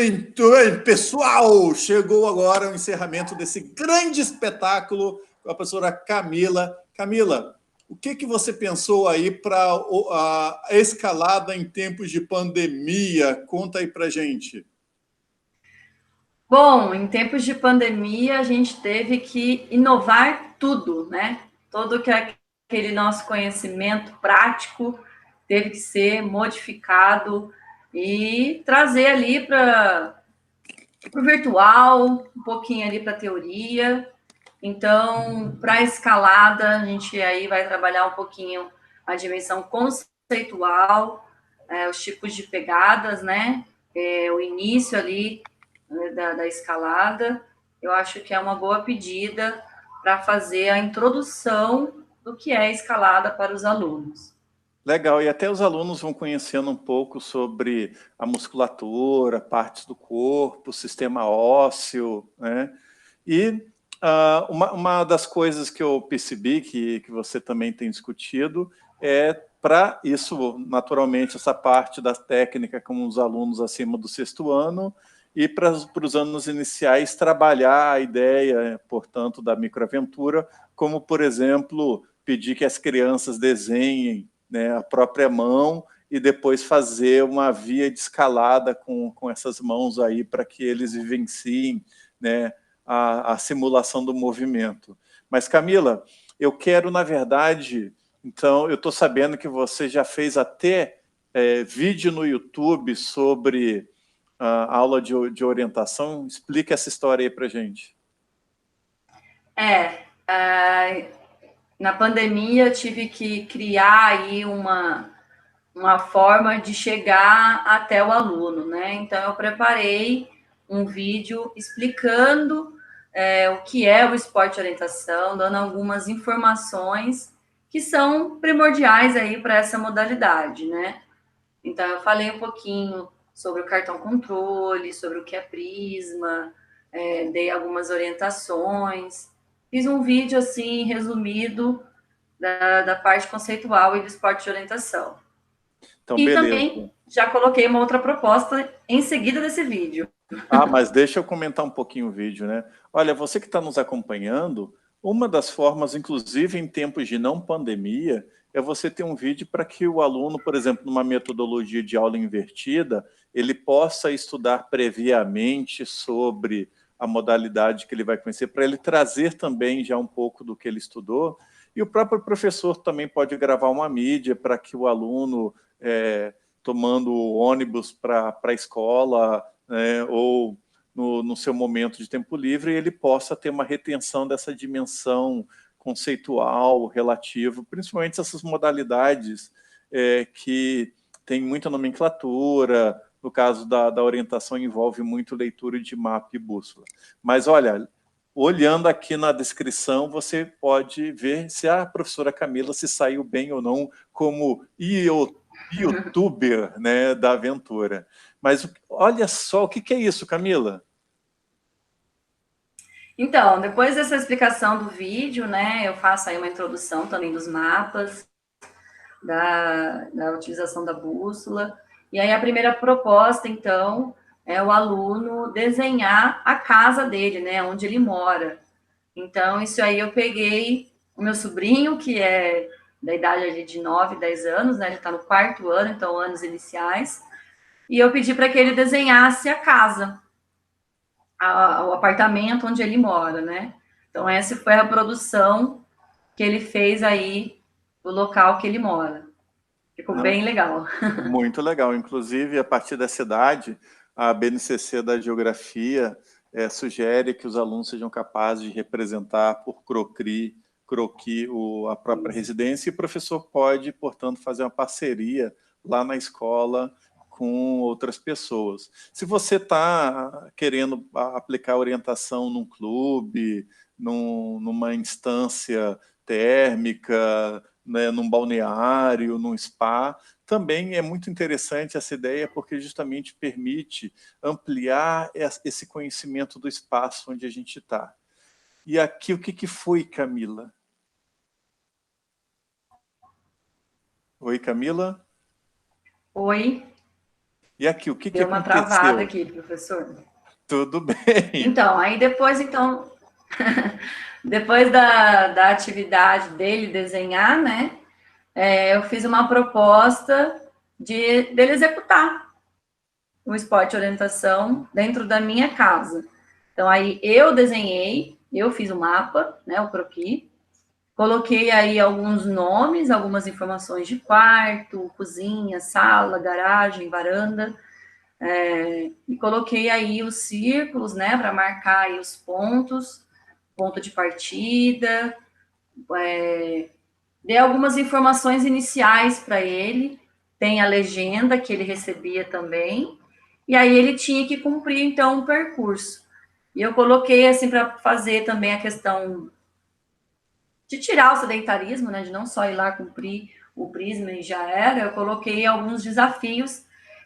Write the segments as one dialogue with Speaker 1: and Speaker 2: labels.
Speaker 1: Muito bem, pessoal! Chegou agora o encerramento desse grande espetáculo com a professora Camila. Camila, o que você pensou aí para a escalada em tempos de pandemia? Conta aí para gente.
Speaker 2: Bom, em tempos de pandemia, a gente teve que inovar tudo, né? Todo aquele nosso conhecimento prático teve que ser modificado e trazer ali para o virtual, um pouquinho ali para a teoria. Então, para a escalada, a gente aí vai trabalhar um pouquinho a dimensão conceitual, os tipos de pegadas, né? O início ali da escalada. Eu acho que é uma boa pedida para fazer a introdução do que é a escalada para os alunos.
Speaker 1: Legal, e até os alunos vão conhecendo um pouco sobre a musculatura, partes do corpo, sistema ósseo, né? E uma das coisas que eu percebi que você também tem discutido é para isso, naturalmente, essa parte da técnica com os alunos acima do 6º ano e para os anos iniciais trabalhar a ideia, portanto, da microaventura, como, por exemplo, pedir que as crianças desenhem, né, a própria mão e depois fazer uma via de escalada com essas mãos aí para que eles vivenciem, né, a simulação do movimento. Mas, Camila, eu quero, na verdade, então, eu estou sabendo que você já fez até vídeo no YouTube sobre aula de orientação. Explica essa história aí para a gente.
Speaker 2: Na pandemia eu tive que criar aí uma forma de chegar até o aluno, né? Então eu preparei um vídeo explicando o que é o esporte de orientação, dando algumas informações que são primordiais aí para essa modalidade, né? Então eu falei um pouquinho sobre o cartão controle, sobre o que é prisma, dei algumas orientações, fiz um vídeo assim resumido da parte conceitual e do esporte de orientação.
Speaker 1: Então,
Speaker 2: E
Speaker 1: beleza.
Speaker 2: também já coloquei uma outra proposta em seguida desse vídeo.
Speaker 1: Mas deixa eu comentar um pouquinho o vídeo, né? Olha, você que está nos acompanhando, uma das formas, inclusive em tempos de não pandemia, é você ter um vídeo para que o aluno, por exemplo, numa metodologia de aula invertida, ele possa estudar previamente sobre a modalidade que ele vai conhecer, para ele trazer também já um pouco do que ele estudou, e o próprio professor também pode gravar uma mídia para que o aluno, tomando ônibus para a escola, ou no seu momento de tempo livre, ele possa ter uma retenção dessa dimensão conceitual, relativo, principalmente essas modalidades que tem muita nomenclatura, no caso da orientação envolve muito leitura de mapa e bússola. Mas olha, olhando aqui na descrição, você pode ver se a professora Camila se saiu bem ou não como youtuber, né, da aventura. Mas olha só, o que é isso, Camila?
Speaker 2: Então, depois dessa explicação do vídeo, né, eu faço aí uma introdução também dos mapas, da utilização da bússola. E aí a primeira proposta, então, é o aluno desenhar a casa dele, né, onde ele mora. Então, isso aí eu peguei o meu sobrinho, que é da idade ali de 9, 10 anos, né, ele está no 4º ano, então anos iniciais, e eu pedi para que ele desenhasse a casa, o apartamento onde ele mora, né? Então, essa foi a produção que ele fez aí do local que ele mora. Ficou
Speaker 1: Não,
Speaker 2: bem legal.
Speaker 1: muito legal. Inclusive, a partir dessa idade, a BNCC da Geografia sugere que os alunos sejam capazes de representar por croquis a própria residência, e o professor pode, portanto, fazer uma parceria lá na escola com outras pessoas. Se você está querendo aplicar orientação num clube, numa instância térmica, né, num balneário, num spa, também é muito interessante essa ideia, porque justamente permite ampliar esse conhecimento do espaço onde a gente está. E aqui, o que foi, Camila? Oi, Camila?
Speaker 2: Oi.
Speaker 1: E aqui, o que
Speaker 2: Deu uma travada
Speaker 1: aconteceu?
Speaker 2: aqui, professor.
Speaker 1: Tudo bem.
Speaker 2: Então, aí depois, então, depois da atividade dele desenhar, né, eu fiz uma proposta dele executar o esporte de orientação dentro da minha casa. Então, aí eu desenhei, eu fiz o mapa, né, o croquis, coloquei aí alguns nomes, algumas informações de quarto, cozinha, sala, garagem, varanda, e coloquei aí os círculos, né, para marcar aí os pontos, ponto de partida, dei algumas informações iniciais para ele, tem a legenda que ele recebia também, e aí ele tinha que cumprir, então, o percurso. E eu coloquei, assim, para fazer também a questão de tirar o sedentarismo, né, de não só ir lá cumprir o prisma e já era, eu coloquei alguns desafios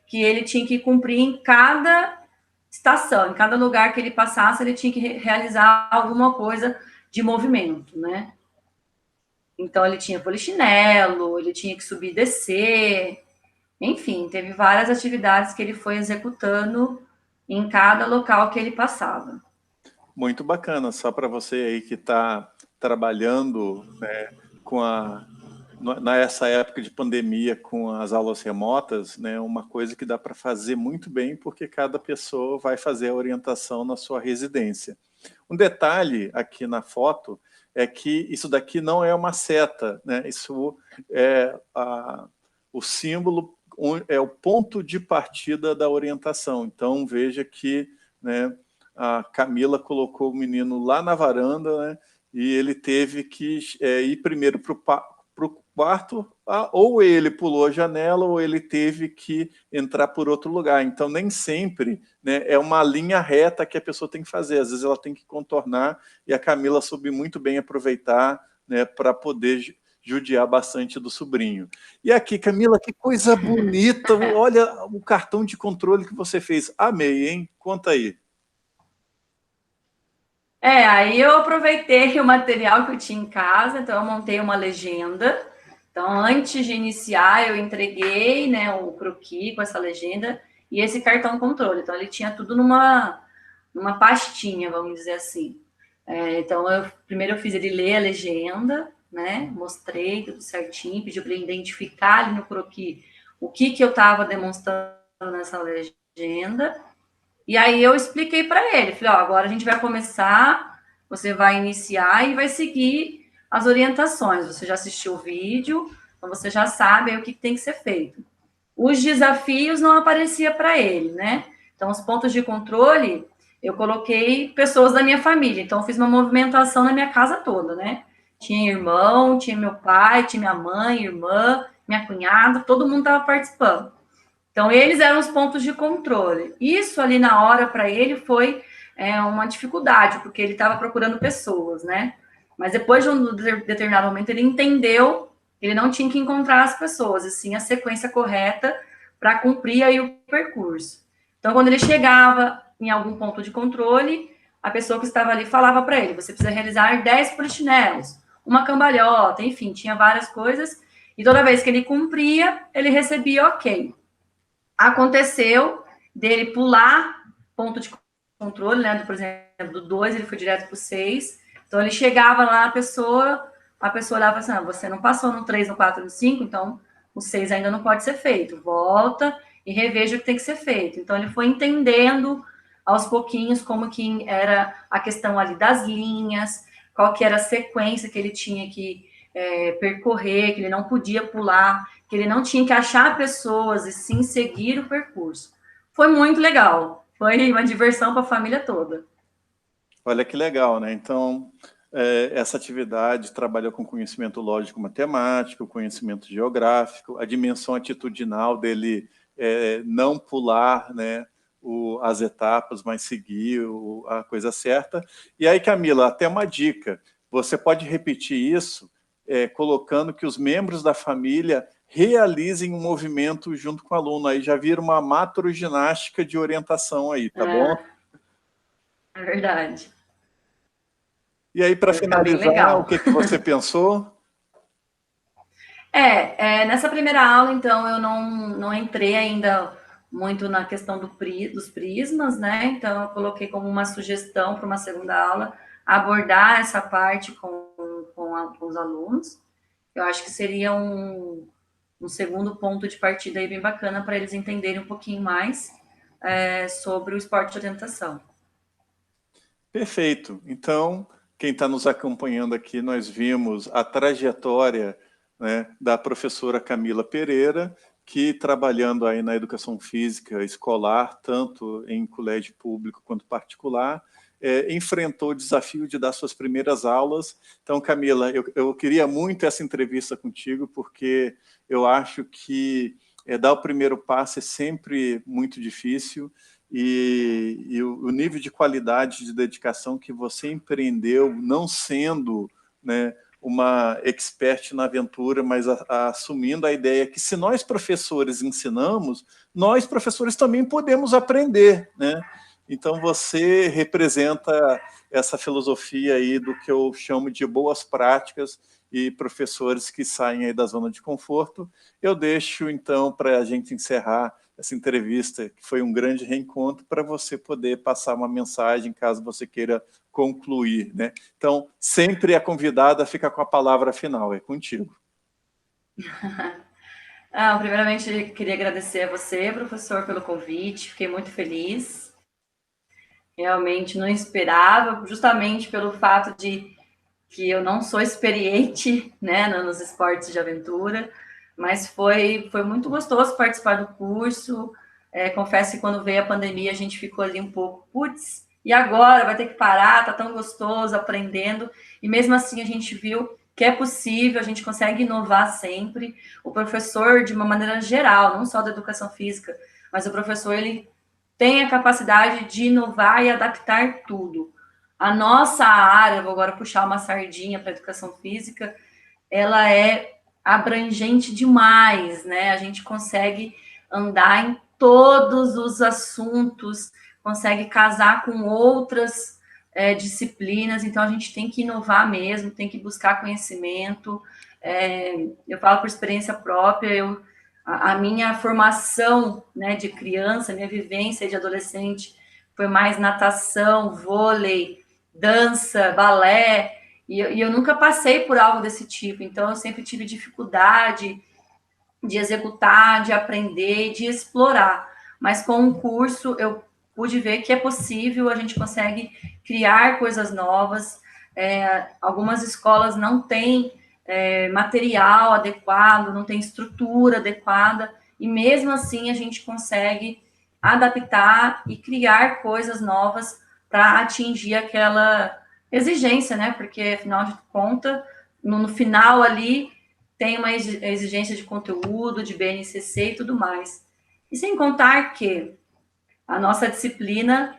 Speaker 2: que ele tinha que cumprir em cada estação, em cada lugar que ele passasse, ele tinha que realizar alguma coisa de movimento, né? Então, ele tinha polichinelo, ele tinha que subir e descer, enfim, teve várias atividades que ele foi executando em cada local que ele passava.
Speaker 1: Muito bacana, só para você aí que está trabalhando, né, nessa época de pandemia com as aulas remotas, né, uma coisa que dá para fazer muito bem, porque cada pessoa vai fazer a orientação na sua residência. Um detalhe aqui na foto é que isso daqui não é uma seta, né? Isso é o símbolo, é o ponto de partida da orientação. Então, veja que, né, a Camila colocou o menino lá na varanda, né, e ele teve que ir primeiro para o quarto, ou ele pulou a janela, ou ele teve que entrar por outro lugar. Então, nem sempre, né, é uma linha reta que a pessoa tem que fazer. Às vezes ela tem que contornar, e a Camila soube muito bem aproveitar, né, para poder judiar bastante do sobrinho. E aqui, Camila, que coisa bonita! Olha o cartão de controle que você fez. Amei, hein? Conta aí.
Speaker 2: Aí eu aproveitei o material que eu tinha em casa, então eu montei uma legenda. Então, antes de iniciar, eu entreguei, né, o croquis com essa legenda e esse cartão controle. Então, ele tinha tudo numa pastinha, vamos dizer assim. Então, primeiro eu fiz ele ler a legenda, né, mostrei tudo certinho, pedi para ele identificar ali no croquis o que eu estava demonstrando nessa legenda. E aí eu expliquei para ele, falei, agora a gente vai começar, você vai iniciar e vai seguir as orientações. Você já assistiu o vídeo, então você já sabe aí o que tem que ser feito. Os desafios não aparecia para ele, né? Então, os pontos de controle, eu coloquei pessoas da minha família. Então, eu fiz uma movimentação na minha casa toda, né? Tinha irmão, tinha meu pai, tinha minha mãe, irmã, minha cunhada, todo mundo estava participando. Então, eles eram os pontos de controle. Isso ali na hora, para ele, foi uma dificuldade, porque ele estava procurando pessoas, né? Mas depois de um determinado momento, ele entendeu que ele não tinha que encontrar as pessoas, e sim a sequência correta para cumprir aí o percurso. Então, quando ele chegava em algum ponto de controle, a pessoa que estava ali falava para ele, você precisa realizar 10 polichinelos, uma cambalhota, enfim, tinha várias coisas, e toda vez que ele cumpria, ele recebia ok. Aconteceu dele pular ponto de controle, né? Por exemplo, do 2 ele foi direto para o 6. Então ele chegava lá, a pessoa olhava assim, você não passou no 3, no 4, no 5, então o 6 ainda não pode ser feito. Volta e reveja o que tem que ser feito. Então ele foi entendendo aos pouquinhos como que era a questão ali das linhas, qual que era a sequência que ele tinha que percorrer, que ele não podia pular, que ele não tinha que achar pessoas e sim seguir o percurso. Foi muito legal. Foi uma diversão para a família toda.
Speaker 1: Olha que legal, né? Então, essa atividade trabalhou com conhecimento lógico-matemático, conhecimento geográfico, a dimensão atitudinal dele não pular, né, as etapas, mas seguir a coisa certa. E aí, Camila, até uma dica. Você pode repetir isso colocando que os membros da família realizem um movimento junto com o aluno. Aí já vira uma macroginástica de orientação aí, tá bom?
Speaker 2: É verdade.
Speaker 1: E aí, para finalizar, o que você pensou?
Speaker 2: Nessa primeira aula, então, eu não entrei ainda muito na questão dos prismas, né? Então, eu coloquei como uma sugestão para uma segunda aula abordar essa parte com os alunos. Eu acho que seria um segundo ponto de partida aí bem bacana para eles entenderem um pouquinho mais sobre o esporte de orientação.
Speaker 1: Perfeito. Então, quem está nos acompanhando aqui, nós vimos a trajetória, né, da professora Camila Pereira, que trabalhando aí na educação física escolar, tanto em colégio público quanto particular, enfrentou o desafio de dar suas primeiras aulas. Então, Camila, eu queria muito essa entrevista contigo, porque eu acho que dar o primeiro passo é sempre muito difícil, e o nível de qualidade, de dedicação que você empreendeu, não sendo, né, uma expert na aventura, mas assumindo a ideia que se nós professores ensinamos, nós professores também podemos aprender, né? Então você representa essa filosofia aí do que eu chamo de boas práticas e professores que saem aí da zona de conforto. Eu deixo então para a gente encerrar essa entrevista, que foi um grande reencontro, para você poder passar uma mensagem, caso você queira concluir, né? Então, sempre a convidada fica com a palavra final, é contigo.
Speaker 2: Primeiramente, queria agradecer a você, professor, pelo convite, fiquei muito feliz. Realmente não esperava, justamente pelo fato de que eu não sou experiente, né, nos esportes de aventura, mas foi muito gostoso participar do curso. Confesso que quando veio a pandemia a gente ficou ali um pouco, putz, e agora vai ter que parar, tá tão gostoso, aprendendo, e mesmo assim a gente viu que é possível, a gente consegue inovar sempre. O professor, de uma maneira geral, não só da educação física, mas o professor, ele tem a capacidade de inovar e adaptar tudo. A nossa área, vou agora puxar uma sardinha para a educação física, ela é abrangente demais, né? A gente consegue andar em todos os assuntos, consegue casar com outras disciplinas, então a gente tem que inovar mesmo, tem que buscar conhecimento. Eu falo por experiência própria, a minha formação, né, de criança, minha vivência de adolescente foi mais natação, vôlei, dança, balé, e eu nunca passei por algo desse tipo, então eu sempre tive dificuldade de executar, de aprender, de explorar. Mas com o curso eu pude ver que é possível, a gente consegue criar coisas novas. Algumas escolas não têm material adequado, não tem estrutura adequada, e mesmo assim a gente consegue adaptar e criar coisas novas para atingir aquela exigência, né? Porque, afinal de contas, no final ali tem uma exigência de conteúdo, de BNCC e tudo mais. E sem contar que a nossa disciplina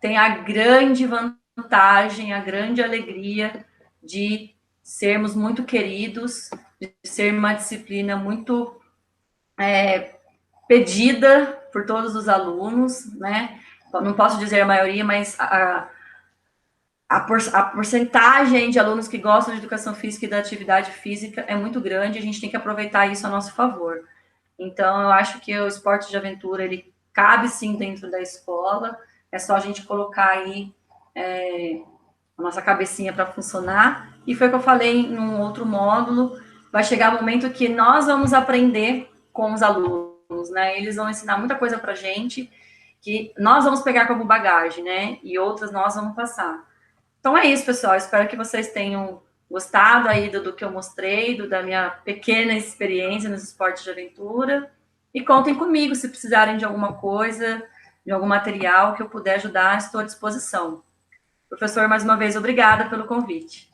Speaker 2: tem a grande vantagem, a grande alegria de sermos muito queridos, de ser uma disciplina muito pedida por todos os alunos, né? Não posso dizer a maioria, mas a porcentagem de alunos que gostam de educação física e da atividade física é muito grande, a gente tem que aproveitar isso a nosso favor. Então, eu acho que o esporte de aventura, ele cabe sim dentro da escola, é só a gente colocar aí a nossa cabecinha para funcionar. E foi o que eu falei num outro módulo, vai chegar o momento que nós vamos aprender com os alunos, né? Eles vão ensinar muita coisa para a gente, que nós vamos pegar como bagagem, né? E outras nós vamos passar. Então é isso, pessoal. Espero que vocês tenham gostado aí do que eu mostrei, da minha pequena experiência nos esportes de aventura. E contem comigo se precisarem de alguma coisa, de algum material que eu puder ajudar, estou à disposição. Professor, mais uma vez, obrigada pelo convite.